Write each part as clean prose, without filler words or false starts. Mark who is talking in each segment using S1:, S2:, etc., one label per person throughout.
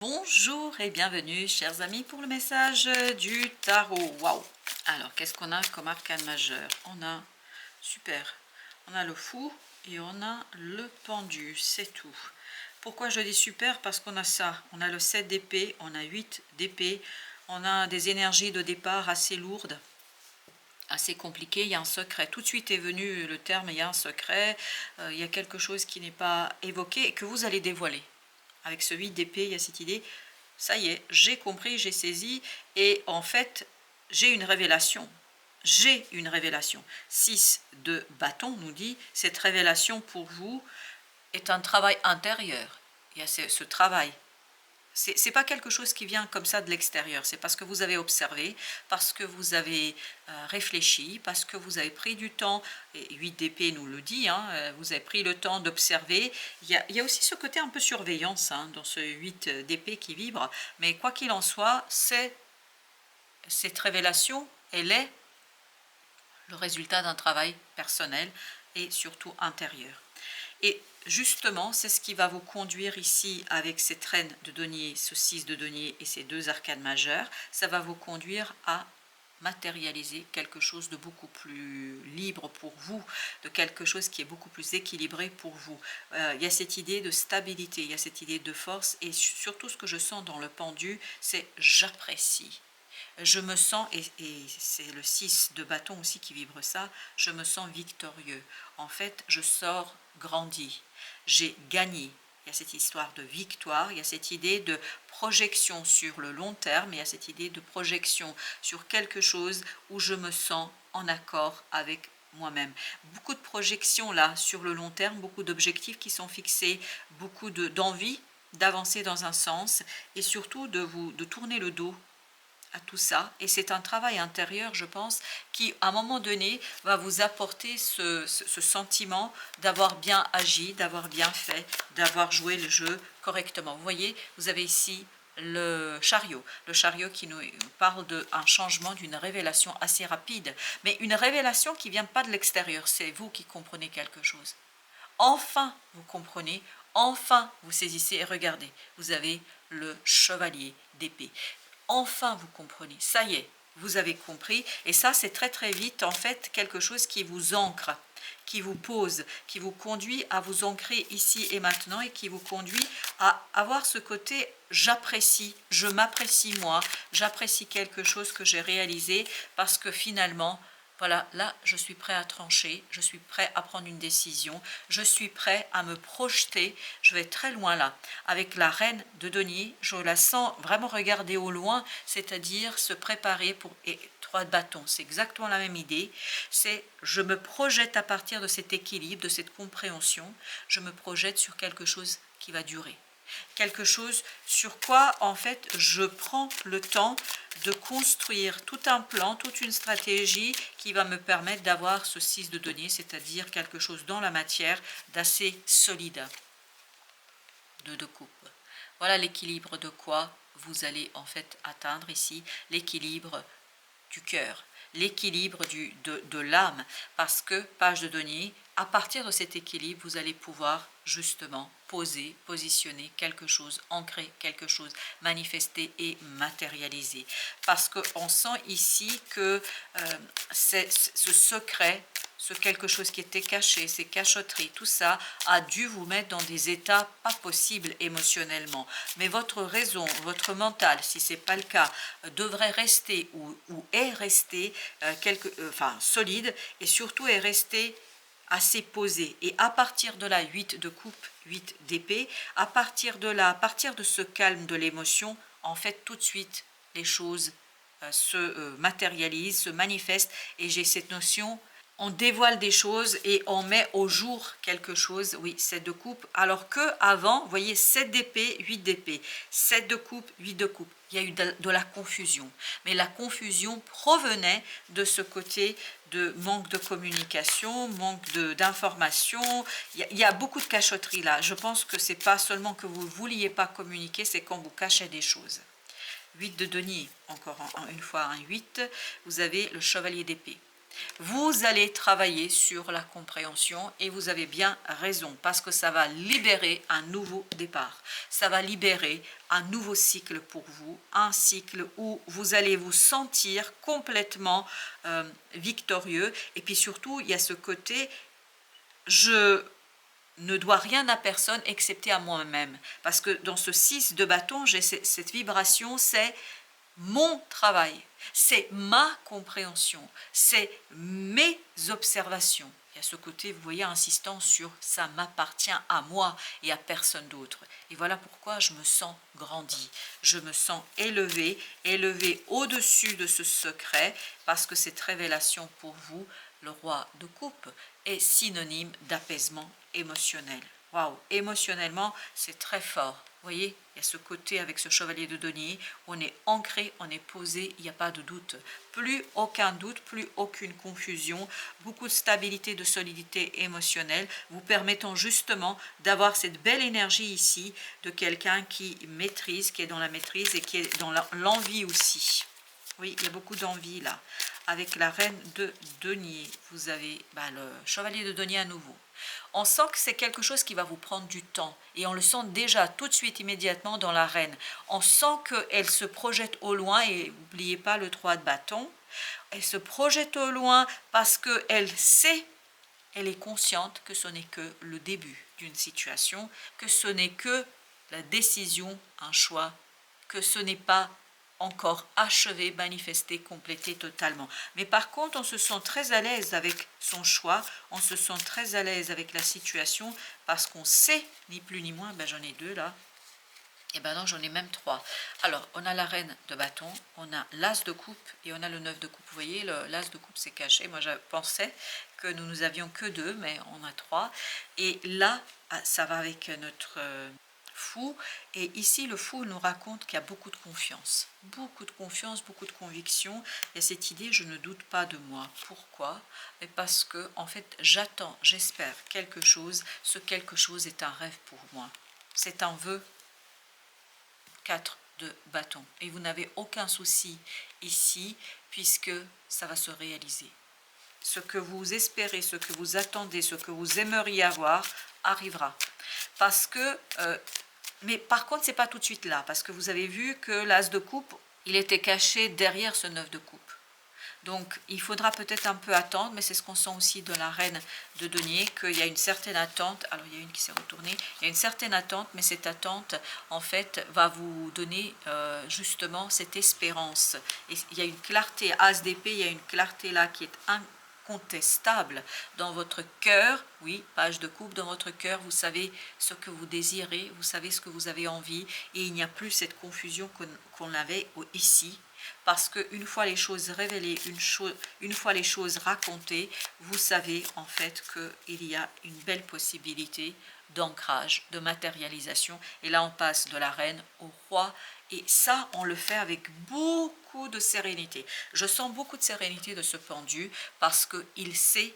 S1: Bonjour et bienvenue, chers amis, pour le message du tarot. Waouh! Alors, qu'est-ce qu'on a comme arcane majeur? On a, super, on a le fou et on a le pendu, c'est tout. Pourquoi je dis super? Parce qu'on a ça, on a le 7 d'épée, on a 8 d'épée, on a des énergies de départ assez lourdes, assez compliquées. Il y a un secret, tout de suite est venu le terme, il y a un secret, il y a quelque chose qui n'est pas évoqué et que vous allez dévoiler. Avec ce 8 d'épée, il y a cette idée, ça y est, j'ai compris, j'ai saisi, et en fait, j'ai une révélation. J'ai une révélation. 6 de bâton nous dit, cette révélation pour vous est un travail intérieur. Il y a ce travail. C'est pas quelque chose qui vient comme ça de l'extérieur, c'est parce que vous avez observé, parce que vous avez réfléchi, parce que vous avez pris du temps, et 8 d'épée nous le dit, hein, vous avez pris le temps d'observer. Il y a aussi ce côté un peu surveillance hein, dans ce 8 d'épée qui vibre, mais quoi qu'il en soit, cette révélation, elle est le résultat d'un travail personnel et surtout intérieur. Et justement, c'est ce qui va vous conduire ici avec cette reine de denier, ce 6 de denier et ces deux arcanes majeures, ça va vous conduire à matérialiser quelque chose de beaucoup plus libre pour vous, de quelque chose qui est beaucoup plus équilibré pour vous. Il y a cette idée de stabilité, il y a cette idée de force et surtout ce que je sens dans le pendu, c'est j'apprécie. Je me sens, et c'est le 6 de bâton aussi qui vibre ça, je me sens victorieux. En fait, je sors grandi, j'ai gagné. Il y a cette histoire de victoire, il y a cette idée de projection sur le long terme, il y a cette idée de projection sur quelque chose où je me sens en accord avec moi-même. Beaucoup de projections là sur le long terme, beaucoup d'objectifs qui sont fixés, beaucoup d'envie d'avancer dans un sens et surtout de tourner le dos à tout ça. Et c'est un travail intérieur, je pense, qui, à un moment donné, va vous apporter ce sentiment d'avoir bien agi, d'avoir bien fait, d'avoir joué le jeu correctement. Vous voyez, vous avez ici le chariot qui nous parle d'un changement, d'une révélation assez rapide, mais une révélation qui ne vient pas de l'extérieur, c'est vous qui comprenez quelque chose. Enfin, vous comprenez, enfin, vous saisissez et regardez, vous avez le chevalier d'épée. Enfin, vous comprenez, ça y est, vous avez compris. Et ça, c'est très très vite, en fait, quelque chose qui vous ancre, qui vous pose, qui vous conduit à vous ancrer ici et maintenant et qui vous conduit à avoir ce côté j'apprécie, je m'apprécie moi, j'apprécie quelque chose que j'ai réalisé parce que finalement, voilà, là, je suis prêt à trancher, je suis prêt à prendre une décision, je suis prêt à me projeter, je vais très loin là. Avec la reine de denier, je la sens vraiment regarder au loin, c'est-à-dire se préparer pour... Et 3 de bâton, c'est exactement la même idée, c'est je me projette à partir de cet équilibre, de cette compréhension, je me projette sur quelque chose qui va durer. Quelque chose sur quoi, en fait, je prends le temps de construire tout un plan, toute une stratégie qui va me permettre d'avoir ce 6 de denier, c'est-à-dire quelque chose dans la matière d'assez solide. De coupe. Voilà l'équilibre de quoi vous allez en fait atteindre ici, l'équilibre du cœur, l'équilibre de l'âme, parce que, page de denier, à partir de cet équilibre, vous allez pouvoir justement poser, positionner quelque chose, ancrer quelque chose, manifester et matérialiser. Parce qu'on sent ici que ce secret, ce quelque chose qui était caché, ces cachotteries, tout ça a dû vous mettre dans des états pas possibles émotionnellement. Mais votre raison, votre mental, si ce n'est pas le cas, devrait rester ou est resté solide et surtout est resté assez posé. Et à partir de là, 8 de coupe, 8 d'épée, à partir de là, à partir de ce calme de l'émotion, en fait, tout de suite, les choses se matérialisent, se manifestent. Et j'ai cette notion, on dévoile des choses et on met au jour quelque chose, oui, 7 de coupe, alors que avant, vous voyez, 7 d'épée, 8 d'épée, 7 de coupe, 8 de coupe. Il y a eu de la confusion, mais la confusion provenait de ce côté de manque de communication, manque d'information. Il y a beaucoup de cachotterie là. Je pense que c'est pas seulement que vous ne vouliez pas communiquer, c'est quand vous cachez des choses. 8 de denier, encore une fois un 8, vous avez le chevalier d'épée. Vous allez travailler sur la compréhension et vous avez bien raison parce que ça va libérer un nouveau départ. Ça va libérer un nouveau cycle pour vous, un cycle où vous allez vous sentir complètement victorieux. Et puis surtout, il y a ce côté, je ne dois rien à personne excepté à moi-même. Parce que dans ce 6 de bâton, j'ai cette vibration, c'est mon travail, c'est ma compréhension, c'est mes observations. Il y a ce côté, vous voyez, insistant sur ça m'appartient à moi et à personne d'autre. Et voilà pourquoi je me sens grandi, je me sens élevé, élevé au-dessus de ce secret, parce que cette révélation pour vous, le roi de coupe, est synonyme d'apaisement émotionnel. Waouh, émotionnellement, c'est très fort. Vous voyez, il y a ce côté avec ce chevalier de denier, où on est ancré, on est posé, il n'y a pas de doute. Plus aucun doute, plus aucune confusion, beaucoup de stabilité, de solidité émotionnelle, vous permettant justement d'avoir cette belle énergie ici de quelqu'un qui maîtrise, qui est dans la maîtrise et qui est dans l'envie aussi. Oui, il y a beaucoup d'envie là. Avec la reine de denier, vous avez le chevalier de denier à nouveau. On sent que c'est quelque chose qui va vous prendre du temps. Et on le sent déjà tout de suite, immédiatement dans la reine. On sent qu'elle se projette au loin. Et n'oubliez pas le 3 de bâton. Elle se projette au loin parce qu'elle sait, elle est consciente que ce n'est que le début d'une situation, que ce n'est que la décision, un choix, que ce n'est pas encore achevé, manifesté, complété totalement. Mais par contre, on se sent très à l'aise avec son choix, on se sent très à l'aise avec la situation, parce qu'on sait, ni plus ni moins, j'en ai 2 là, et non, j'en ai même 3. Alors, on a la reine de bâton, on a l'as de coupe et on a le 9 de coupe. Vous voyez, l'as de coupe c'est caché. Moi, je pensais que nous avions que 2, mais on a 3. Et là, ça va avec notre fou. Et ici, le fou nous raconte qu'il y a beaucoup de confiance, beaucoup de conviction. Il y a cette idée, je ne doute pas de moi. Pourquoi? Parce que, en fait, j'attends, j'espère quelque chose. Ce quelque chose est un rêve pour moi. C'est un vœu. 4 de bâton. Et vous n'avez aucun souci ici, puisque ça va se réaliser. Ce que vous espérez, ce que vous attendez, ce que vous aimeriez avoir, arrivera. Parce que, mais par contre, c'est pas tout de suite là, parce que vous avez vu que l'as de coupe, il était caché derrière ce 9 de coupe. Donc, il faudra peut-être un peu attendre, mais c'est ce qu'on sent aussi de la reine de denier, qu'il y a une certaine attente. Alors, il y a une qui s'est retournée. Il y a une certaine attente, mais cette attente, en fait, va vous donner justement cette espérance. Et il y a une clarté, as d'épée, il y a une clarté là qui est incontestable dans votre cœur. Oui, page de coupe, dans votre cœur, vous savez ce que vous désirez, vous savez ce que vous avez envie, et il n'y a plus cette confusion qu'on avait ici. Parce qu'une fois les choses révélées, une fois les choses racontées, vous savez en fait qu'il y a une belle possibilité d'ancrage, de matérialisation. Et là, on passe de la reine au roi. Et ça, on le fait avec beaucoup de sérénité. Je sens beaucoup de sérénité de ce pendu parce qu'il sait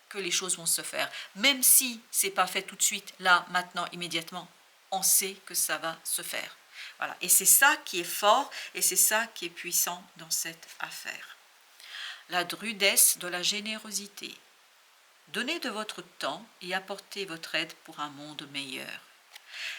S1: que les choses vont se faire. Même si ce n'est pas fait tout de suite, là, maintenant, immédiatement, on sait que ça va se faire. Voilà. Et c'est ça qui est fort et c'est ça qui est puissant dans cette affaire. La drudesse de la générosité. Donnez de votre temps et apportez votre aide pour un monde meilleur.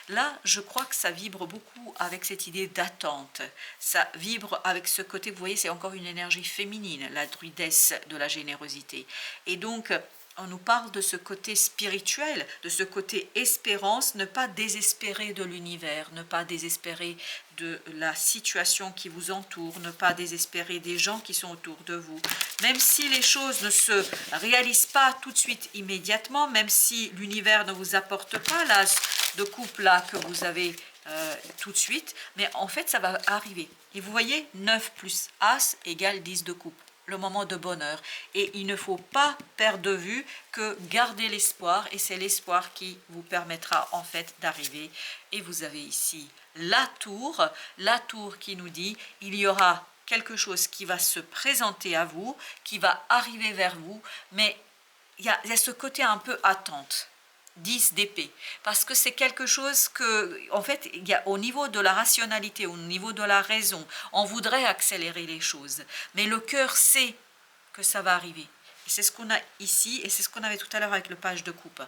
S1: Là, je crois que ça vibre beaucoup avec cette idée d'attente. Ça vibre avec ce côté, vous voyez, c'est encore une énergie féminine, la drudesse de la générosité. Et donc, on nous parle de ce côté spirituel, de ce côté espérance, ne pas désespérer de l'univers, ne pas désespérer de la situation qui vous entoure, ne pas désespérer des gens qui sont autour de vous. Même si les choses ne se réalisent pas tout de suite immédiatement, même si l'univers ne vous apporte pas l'as de coupe là que vous avez tout de suite, mais en fait ça va arriver. Et vous voyez, 9 plus as égale 10 de coupe. Le moment de bonheur. Et il ne faut pas perdre de vue que garder l'espoir, et c'est l'espoir qui vous permettra en fait d'arriver. Et vous avez ici la tour qui nous dit il y aura quelque chose qui va se présenter à vous, qui va arriver vers vous, mais il y a ce côté un peu attente. 10 d'épée, parce que c'est quelque chose que, en fait, il y a, au niveau de la rationalité, au niveau de la raison, on voudrait accélérer les choses, mais le cœur sait que ça va arriver. C'est ce qu'on a ici et c'est ce qu'on avait tout à l'heure avec le page de coupe.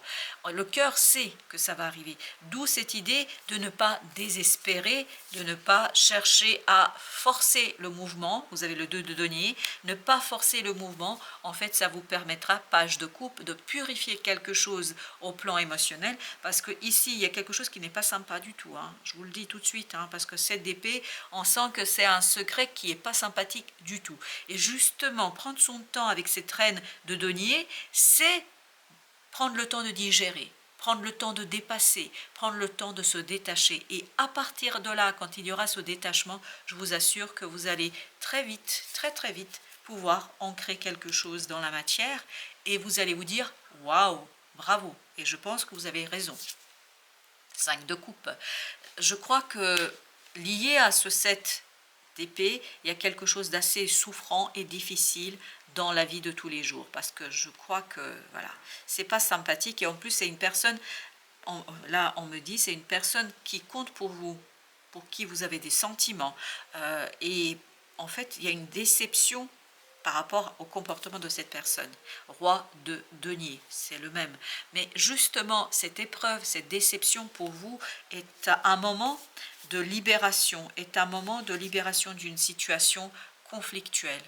S1: Le cœur sait que ça va arriver. D'où cette idée de ne pas désespérer, de ne pas chercher à forcer le mouvement. Vous avez le 2 de denier. Ne pas forcer le mouvement. En fait, ça vous permettra, page de coupe, de purifier quelque chose au plan émotionnel. Parce que ici, il y a quelque chose qui n'est pas sympa du tout. Hein. Je vous le dis tout de suite. Hein, parce que cette épée, on sent que c'est un secret qui n'est pas sympathique du tout. Et justement, prendre son temps avec cette reine de denier, c'est prendre le temps de digérer, prendre le temps de dépasser, prendre le temps de se détacher. Et à partir de là, quand il y aura ce détachement, je vous assure que vous allez très vite, très vite, pouvoir ancrer quelque chose dans la matière et vous allez vous dire « Waouh, bravo !» Et je pense que vous avez raison. 5 de coupe. Je crois que lié à ce 7 d'épée, il y a quelque chose d'assez souffrant et difficile dans la vie de tous les jours, parce que je crois que voilà, c'est pas sympathique et en plus c'est une personne, là on me dit c'est une personne qui compte pour vous, pour qui vous avez des sentiments et en fait il y a une déception par rapport au comportement de cette personne. Roi de denier, c'est le même. Mais justement, cette épreuve, cette déception pour vous est un moment de libération, est un moment de libération d'une situation conflictuelle.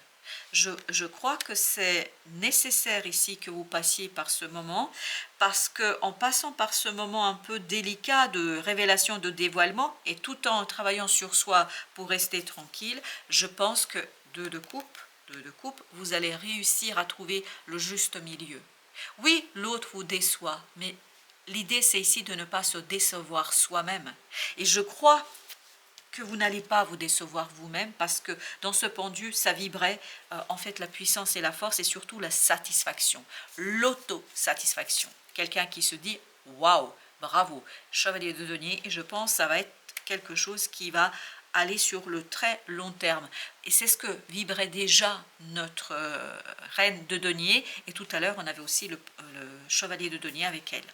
S1: Je crois que c'est nécessaire ici que vous passiez par ce moment, parce qu'en passant par ce moment un peu délicat de révélation, de dévoilement, et tout en travaillant sur soi pour rester tranquille, je pense que 2 de coupe, vous allez réussir à trouver le juste milieu. Oui, l'autre vous déçoit, mais l'idée c'est ici de ne pas se décevoir soi-même. Et je crois que vous n'allez pas vous décevoir vous-même parce que dans ce pendu, ça vibrait en fait la puissance et la force et surtout la satisfaction, l'auto-satisfaction. Quelqu'un qui se dit « Waouh, bravo, chevalier de denier » et je pense que ça va être quelque chose qui va aller sur le très long terme. Et c'est ce que vibrait déjà notre reine de denier. Et tout à l'heure, on avait aussi le chevalier de denier avec elle,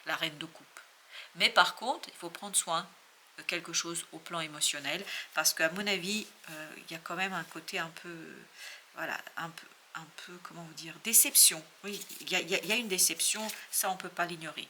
S1: la reine de coupe. Mais par contre, il faut prendre soin de quelque chose au plan émotionnel, parce qu'à mon avis, il y a quand même un côté un peu, voilà, un peu, comment vous dire, déception. Oui, il y a une déception, ça on ne peut pas l'ignorer.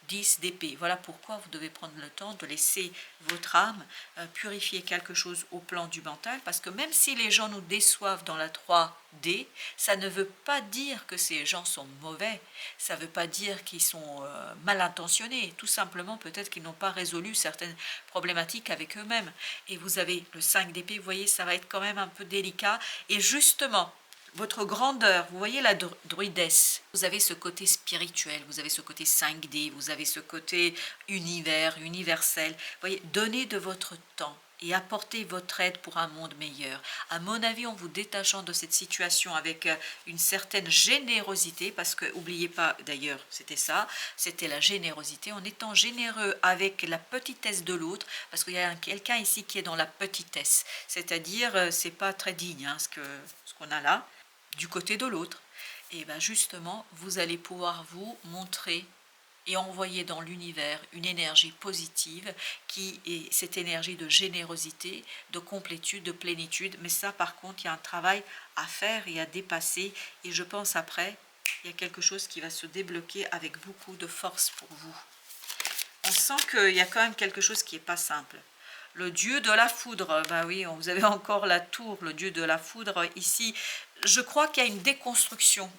S1: 10 d'épée, voilà pourquoi vous devez prendre le temps de laisser votre âme purifier quelque chose au plan du mental, parce que même si les gens nous déçoivent dans la 3D, ça ne veut pas dire que ces gens sont mauvais, ça ne veut pas dire qu'ils sont mal intentionnés, tout simplement peut-être qu'ils n'ont pas résolu certaines problématiques avec eux-mêmes. Et vous avez le 5 d'épée, vous voyez, ça va être quand même un peu délicat, et justement, votre grandeur, vous voyez la druidesse, vous avez ce côté spirituel, vous avez ce côté 5D, vous avez ce côté univers, universel. Vous voyez, donnez de votre temps et apportez votre aide pour un monde meilleur. À mon avis, en vous détachant de cette situation avec une certaine générosité, parce que, n'oubliez pas, d'ailleurs, c'était ça, c'était la générosité, en étant généreux avec la petitesse de l'autre, parce qu'il y a quelqu'un ici qui est dans la petitesse, c'est-à-dire, c'est pas très digne hein, ce qu'on a là, du côté de l'autre, et bien justement, vous allez pouvoir vous montrer et envoyer dans l'univers une énergie positive qui est cette énergie de générosité, de complétude, de plénitude. Mais ça, par contre, il y a un travail à faire et à dépasser. Et je pense après, il y a quelque chose qui va se débloquer avec beaucoup de force pour vous. On sent qu'il y a quand même quelque chose qui n'est pas simple. Le dieu de la foudre, bah oui, vous avez encore la tour, le dieu de la foudre ici. Je crois qu'il y a une déconstruction.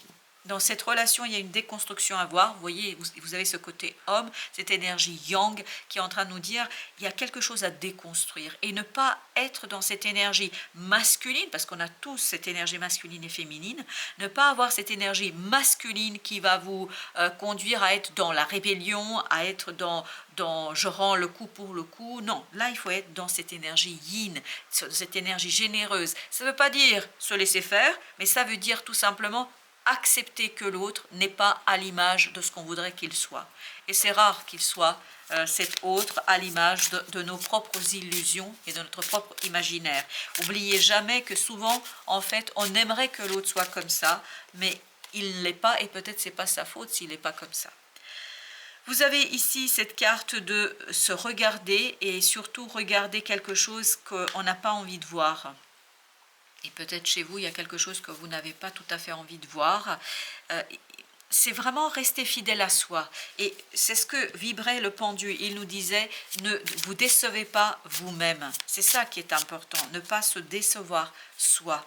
S1: Dans cette relation, il y a une déconstruction à voir. Vous voyez, vous avez ce côté homme, cette énergie yang qui est en train de nous dire il y a quelque chose à déconstruire. Et ne pas être dans cette énergie masculine, parce qu'on a tous cette énergie masculine et féminine, ne pas avoir cette énergie masculine qui va vous conduire à être dans la rébellion, à être dans je rends le coup pour le coup. Non, là, il faut être dans cette énergie yin, cette énergie généreuse. Ça ne veut pas dire se laisser faire, mais ça veut dire tout simplement accepter que l'autre n'est pas à l'image de ce qu'on voudrait qu'il soit. Et c'est rare qu'il soit cet autre à l'image de nos propres illusions et de notre propre imaginaire. N'oubliez jamais que souvent, en fait, on aimerait que l'autre soit comme ça, mais il ne l'est pas et peut-être c'est pas sa faute s'il n'est pas comme ça. Vous avez ici cette carte de se regarder et surtout regarder quelque chose qu'on n'a pas envie de voir. Et peut-être chez vous, il y a quelque chose que vous n'avez pas tout à fait envie de voir. C'est vraiment rester fidèle à soi. Et c'est ce que vibrait le pendu. Il nous disait, ne vous décevez pas vous-même. C'est ça qui est important, ne pas se décevoir soi.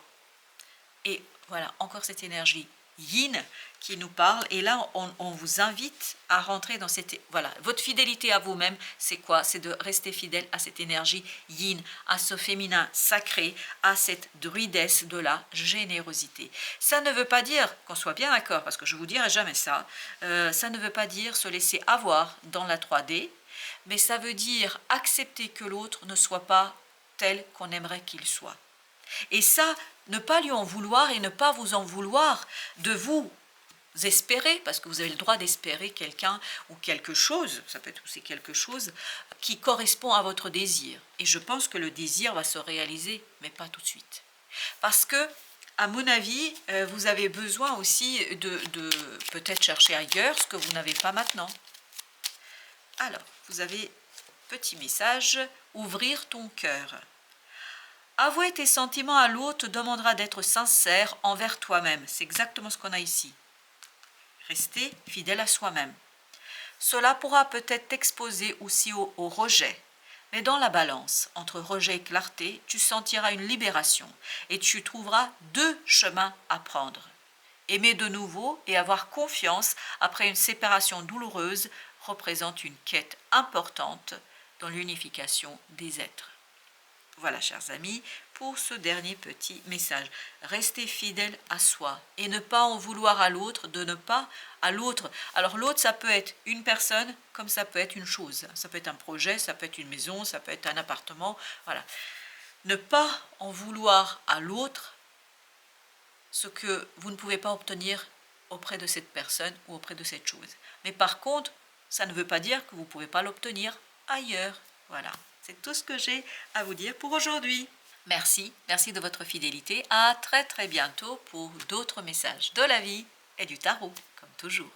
S1: Et voilà, encore cette énergie yin qui nous parle. Et là, on vous invite à rentrer dans cette... Voilà, votre fidélité à vous-même, c'est quoi? C'est de rester fidèle à cette énergie yin, à ce féminin sacré, à cette druidesse de la générosité. Ça ne veut pas dire, qu'on soit bien d'accord, parce que je vous dirai jamais ça, ça ne veut pas dire se laisser avoir dans la 3D, mais ça veut dire accepter que l'autre ne soit pas tel qu'on aimerait qu'il soit. Et ça, ne pas lui en vouloir et ne pas vous en vouloir de vous espérer, parce que vous avez le droit d'espérer quelqu'un ou quelque chose, ça peut être aussi quelque chose, qui correspond à votre désir. Et je pense que le désir va se réaliser, mais pas tout de suite. Parce que, à mon avis, vous avez besoin aussi de peut-être chercher ailleurs ce que vous n'avez pas maintenant. Alors, vous avez petit message, ouvrir ton cœur. Avouer tes sentiments à l'autre te demandera d'être sincère envers toi-même. C'est exactement ce qu'on a ici. Rester fidèle à soi-même. Cela pourra peut-être t'exposer aussi au rejet. Mais dans la balance, entre rejet et clarté, tu sentiras une libération et tu trouveras deux chemins à prendre. Aimer de nouveau et avoir confiance après une séparation douloureuse représente une quête importante dans l'unification des êtres. Voilà, chers amis, pour ce dernier petit message. Restez fidèle à soi et ne pas en vouloir à l'autre, de ne pas à l'autre. Alors l'autre, ça peut être une personne comme ça peut être une chose. Ça peut être un projet, ça peut être une maison, ça peut être un appartement. Voilà. Ne pas en vouloir à l'autre ce que vous ne pouvez pas obtenir auprès de cette personne ou auprès de cette chose. Mais par contre, ça ne veut pas dire que vous ne pouvez pas l'obtenir ailleurs. Voilà. C'est tout ce que j'ai à vous dire pour aujourd'hui. Merci de votre fidélité. À très bientôt pour d'autres messages de la vie et du tarot, comme toujours.